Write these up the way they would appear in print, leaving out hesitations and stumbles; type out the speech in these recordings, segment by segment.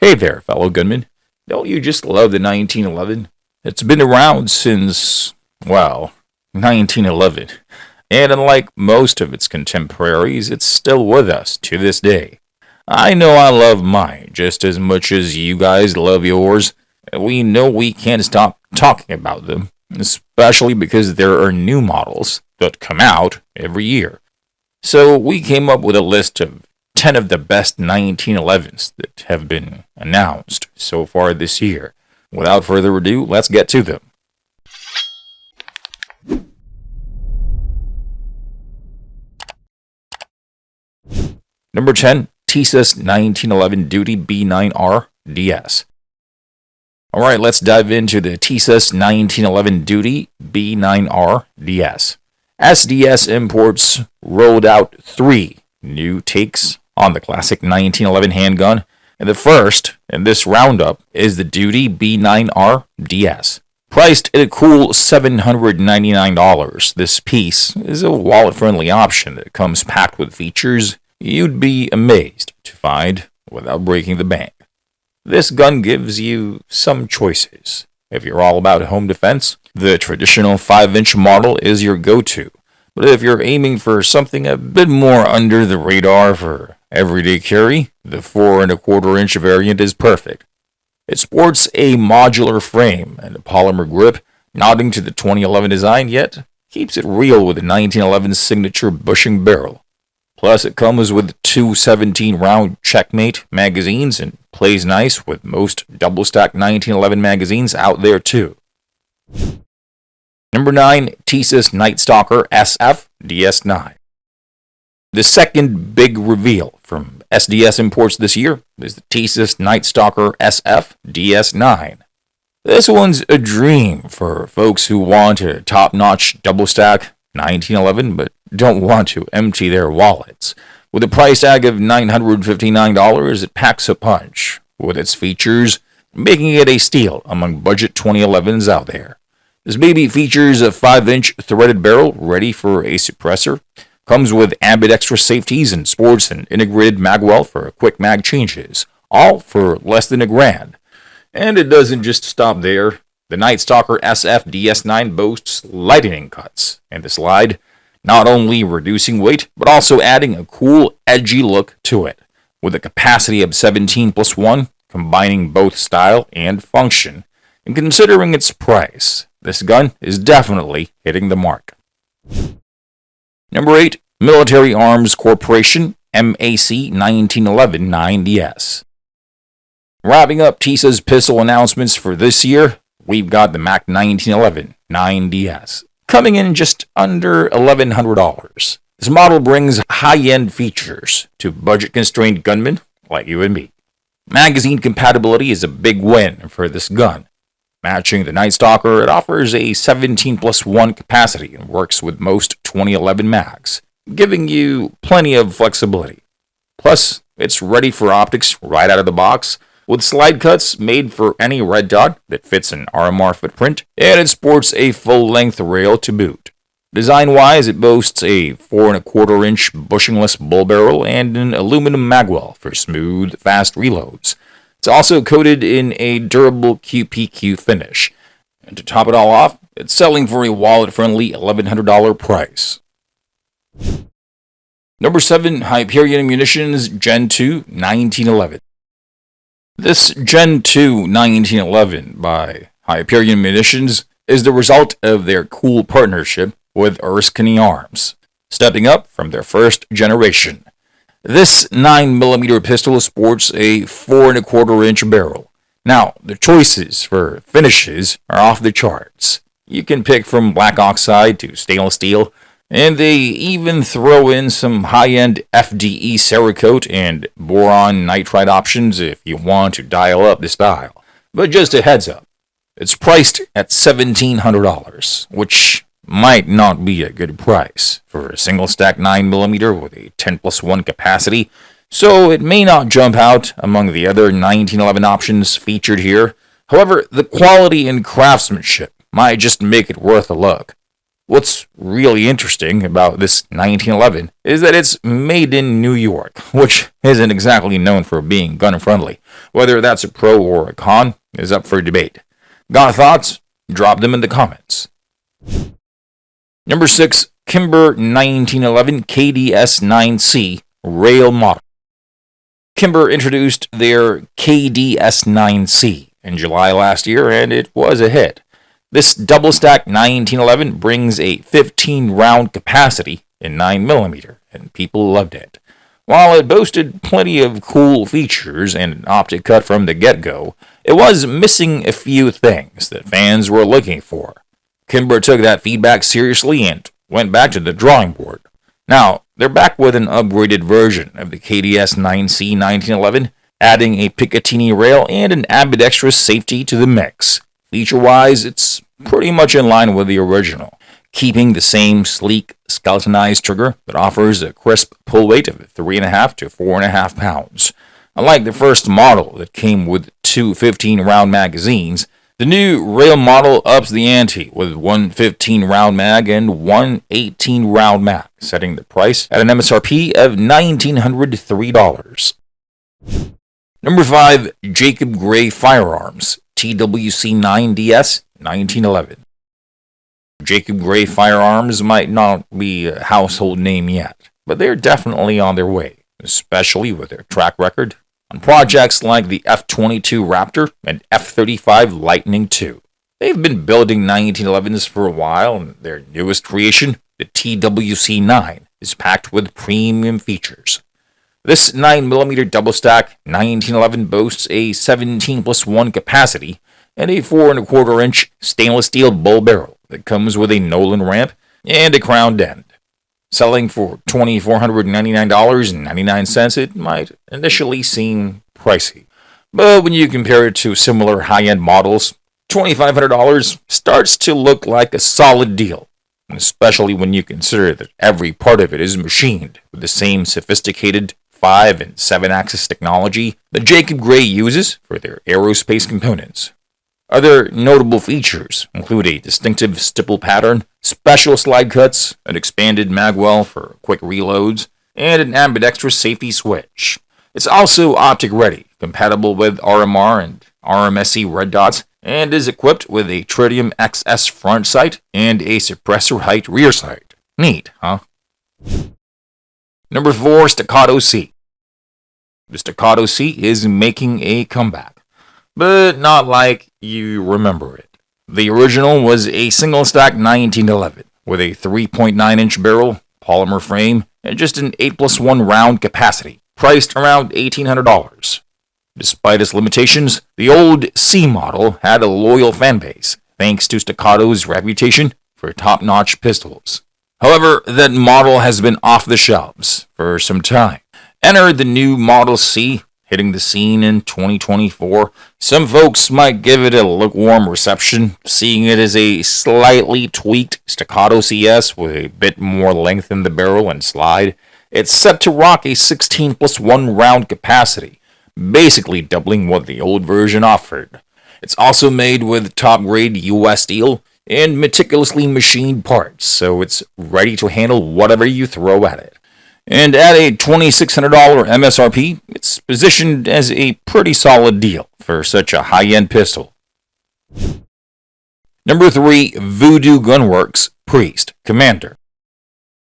Hey there, fellow gunmen. Don't you just love the 1911? It's been around since, well, 1911. And unlike most of its contemporaries, it's still with us to this day. I know I love mine just as much as you guys love yours. We know we can't stop talking about them, especially because there are new models that come out every year. So we came up with a list of 10 of the best 1911s that have been announced so far this year. Without further ado, let's get to them. Number 10, tsus 1911 Duty B9R DS. Alright, let's dive into the tsus 1911 Duty B9R DS. SDS Imports rolled out 3 new takes on the classic 1911 handgun, and the first in this roundup is the Duty B9R DS. Priced at a cool $799, this piece is a wallet-friendly option that comes packed with features you'd be amazed to find without breaking the bank. This gun gives you some choices. If you're all about home defense, the traditional 5-inch model is your go-to. But if you're aiming for something a bit more under the radar for everyday carry, the 4 1/4 inch variant is perfect. It sports a modular frame and a polymer grip, nodding to the 2011 design, yet keeps it real with the 1911 signature bushing barrel. Plus, it comes with 2 17-round Checkmate magazines and plays nice with most double-stack 1911 magazines out there too. Number 9, tsus Nightstalker SF DS9. The second big reveal from SDS Imports this year is the tsus Nightstalker SF DS9. This one's a dream for folks who want a top-notch double-stack 1911 but don't want to empty their wallets. With a price tag of $959, it packs a punch with its features, making it a steal among budget 2011s out there. This baby features a 5-inch threaded barrel ready for a suppressor, comes with ambidextrous safeties and sports an integrated magwell for quick mag changes, all for less than $1,000. And it doesn't just stop there. The Nightstalker SF DS9 boasts lightning cuts in the slide, not only reducing weight, but also adding a cool, edgy look to it, with a capacity of 17+1, combining both style and function. And considering its price, this gun is definitely hitting the mark. Number 8, Military Arms Corporation MAC 1911 9DS. Wrapping up tsus pistol announcements for this year, we've got the MAC 1911 9DS, coming in just under $1,100. This model brings high-end features to budget-constrained gunmen like you and me. Magazine compatibility is a big win for this gun. Matching the Nightstalker, it offers a 17+1 capacity and works with most 2011 mags, giving you plenty of flexibility. Plus, it's ready for optics right out of the box, with slide cuts made for any red dot that fits an RMR footprint, and it sports a full-length rail to boot. Design-wise, it boasts a 4 1/4 inch bushingless bull barrel and an aluminum magwell for smooth, fast reloads. It's also coated in a durable QPQ finish. And to top it all off, it's selling for a wallet-friendly $1,100 price. Number 7, Hyperion Ammunitions Gen 2 1911. This Gen 2 1911 by Hyperion Ammunitions is the result of their cool partnership with Erskine Arms, stepping up from their first generation. This 9mm pistol sports a 4 1/4 inch barrel. Now, the choices for finishes are off the charts. You can pick from black oxide to stainless steel, and they even throw in some high-end FDE Cerakote and boron nitride options if you want to dial up the style. But just a heads up, it's priced at $1,700, which might not be a good price for a single stack 9mm with a 10+1 capacity, so it may not jump out among the other 1911 options featured here. However, the quality and craftsmanship might just make it worth a look. What's really interesting about this 1911 is that it's made in New York, which isn't exactly known for being gun-friendly. Whether that's a pro or a con is up for debate. Got thoughts? Drop them in the comments. Number 6. Kimber 1911 KDS9C Rail Model. Kimber introduced their KDS9C in July last year, and it was a hit. This double-stack 1911 brings a 15-round capacity in 9mm, and people loved it. While it boasted plenty of cool features and an optic cut from the get-go, it was missing a few things that fans were looking for. Kimber took that feedback seriously and went back to the drawing board. Now, they're back with an upgraded version of the KDS9C 1911, adding a Picatinny rail and an ambidextrous safety to the mix. Feature-wise, it's pretty much in line with the original, keeping the same sleek, skeletonized trigger that offers a crisp pull weight of 3.5 to 4.5 pounds. Unlike the first model that came with two 15-round magazines, the new rail model ups the ante with one 15-round mag and one 18-round mag, setting the price at an MSRP of $1,903. Number 5. Jacob Gray Firearms TWC9 DS 1911. Jacob Gray Firearms might not be a household name yet, but they're definitely on their way, especially with their track record on projects like the F-22 Raptor and F-35 Lightning II. They've been building 1911s for a while, and their newest creation, the TWC9, is packed with premium features. This 9mm double-stack 1911 boasts a 17+1 capacity and a 4.25-inch stainless steel bull barrel that comes with a Nolan ramp and a crowned end. Selling for $2,499.99, it might initially seem pricey. But when you compare it to similar high-end models, $2,500 starts to look like a solid deal, especially when you consider that every part of it is machined with the same sophisticated 5- and 7-axis technology that Jacob Gray uses for their aerospace components. Other notable features include a distinctive stipple pattern, special slide cuts, an expanded magwell for quick reloads, and an ambidextrous safety switch. It's also optic ready, compatible with RMR and RMSE red dots, and is equipped with a Tritium XS front sight and a suppressor height rear sight. Neat, huh? Number 4. Staccato SE. The Staccato SE is making a comeback, but not like you remember it. The original was a single-stack 1911 with a 3.9-inch barrel, polymer frame, and just an 8+1 round capacity, priced around $1,800. Despite its limitations, the old C model had a loyal fanbase, thanks to Staccato's reputation for top-notch pistols. However, that model has been off the shelves for some time. Enter the new Model C, hitting the scene in 2024. Some folks might give it a lukewarm reception, seeing it as a slightly tweaked Staccato CS with a bit more length in the barrel and slide. It's set to rock a 16+1 round capacity, basically doubling what the old version offered. It's also made with top-grade US steel and meticulously machined parts, so it's ready to handle whatever you throw at it. And at a $2,600 MSRP, it's positioned as a pretty solid deal for such a high-end pistol. Number 3. Voodoo Gunworks Priest Commander.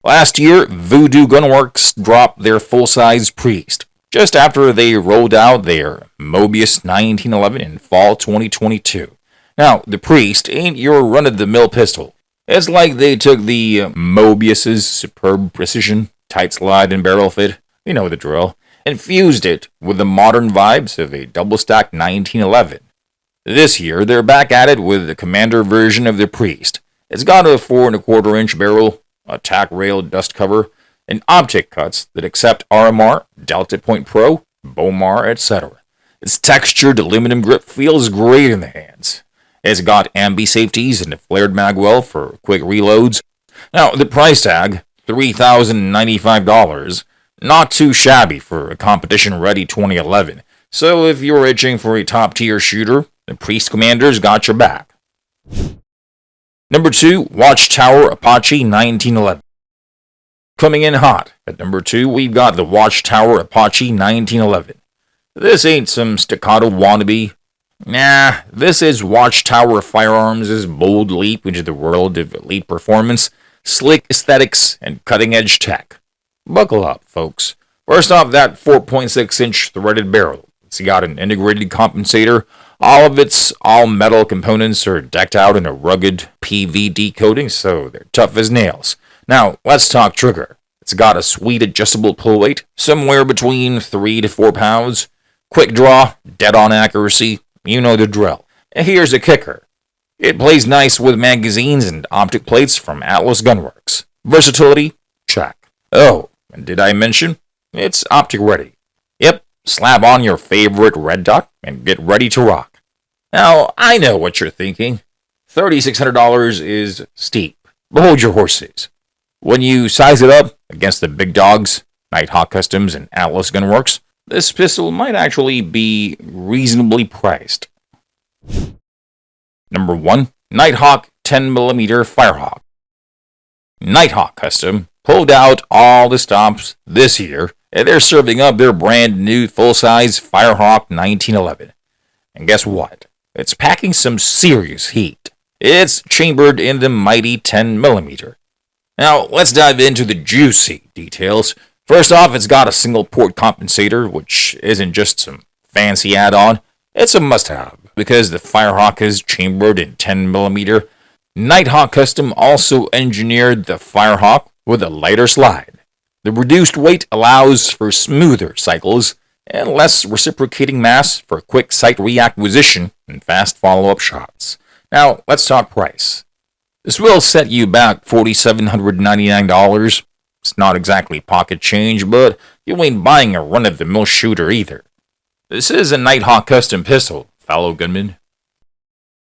Last year, Voodoo Gunworks dropped their full-size Priest, just after they rolled out their Mobius 1911 in fall 2022. Now, the Priest ain't your run-of-the-mill pistol. It's like they took the Mobius's superb precision, tight slide and barrel fit, you know the drill, and fused it with the modern vibes of a double-stack 1911. This year, they're back at it with the Commander version of the Priest. It's got a 4.25-inch barrel, a tack rail dust cover, and optic cuts that accept RMR, Delta Point Pro, Bomar, etc. Its textured aluminum grip feels great in the hands. It's got ambi safeties and a flared magwell for quick reloads. Now, the price tag, $3,095, not too shabby for a competition-ready 2011. So if you're itching for a top-tier shooter, the Priest Commander's got your back. Number 2, Watchtower Apache 1911. Coming in hot at number 2, we've got the Watchtower Apache 1911. This ain't some Staccato wannabe. Nah, this is Watchtower Firearms' bold leap into the world of elite performance, slick aesthetics, and cutting-edge tech. Buckle up, folks. First off, that 4.6-inch threaded barrel. It's got an integrated compensator. All of its all-metal components are decked out in a rugged PVD coating, so they're tough as nails. Now, let's talk trigger. It's got a sweet adjustable pull weight, somewhere between 3 to 4 pounds. Quick draw, dead-on accuracy, you know the drill. And here's a kicker. It plays nice with magazines and optic plates from Atlas Gunworks. Versatility? Check. Oh, and did I mention? It's optic ready. Yep, slap on your favorite red dot and get ready to rock. Now, I know what you're thinking. $3,600 is steep. But hold your horses. When you size it up against the big dogs, Nighthawk Customs and Atlas Gunworks, this pistol might actually be reasonably priced. Number 1, Nighthawk 10mm Firehawk. Nighthawk Custom pulled out all the stops this year, and they're serving up their brand new full-size Firehawk 1911. And guess what? It's packing some serious heat. It's chambered in the mighty 10mm. Now, let's dive into the juicy details. First off, it's got a single port compensator, which isn't just some fancy add-on. It's a must-have, because the Firehawk is chambered in 10mm. Nighthawk Custom also engineered the Firehawk with a lighter slide. The reduced weight allows for smoother cycles and less reciprocating mass for quick sight reacquisition and fast follow-up shots. Now, let's talk price. This will set you back $4,799. It's not exactly pocket change, but you ain't buying a run-of-the-mill shooter either. This is a Nighthawk Custom pistol, fellow gunman.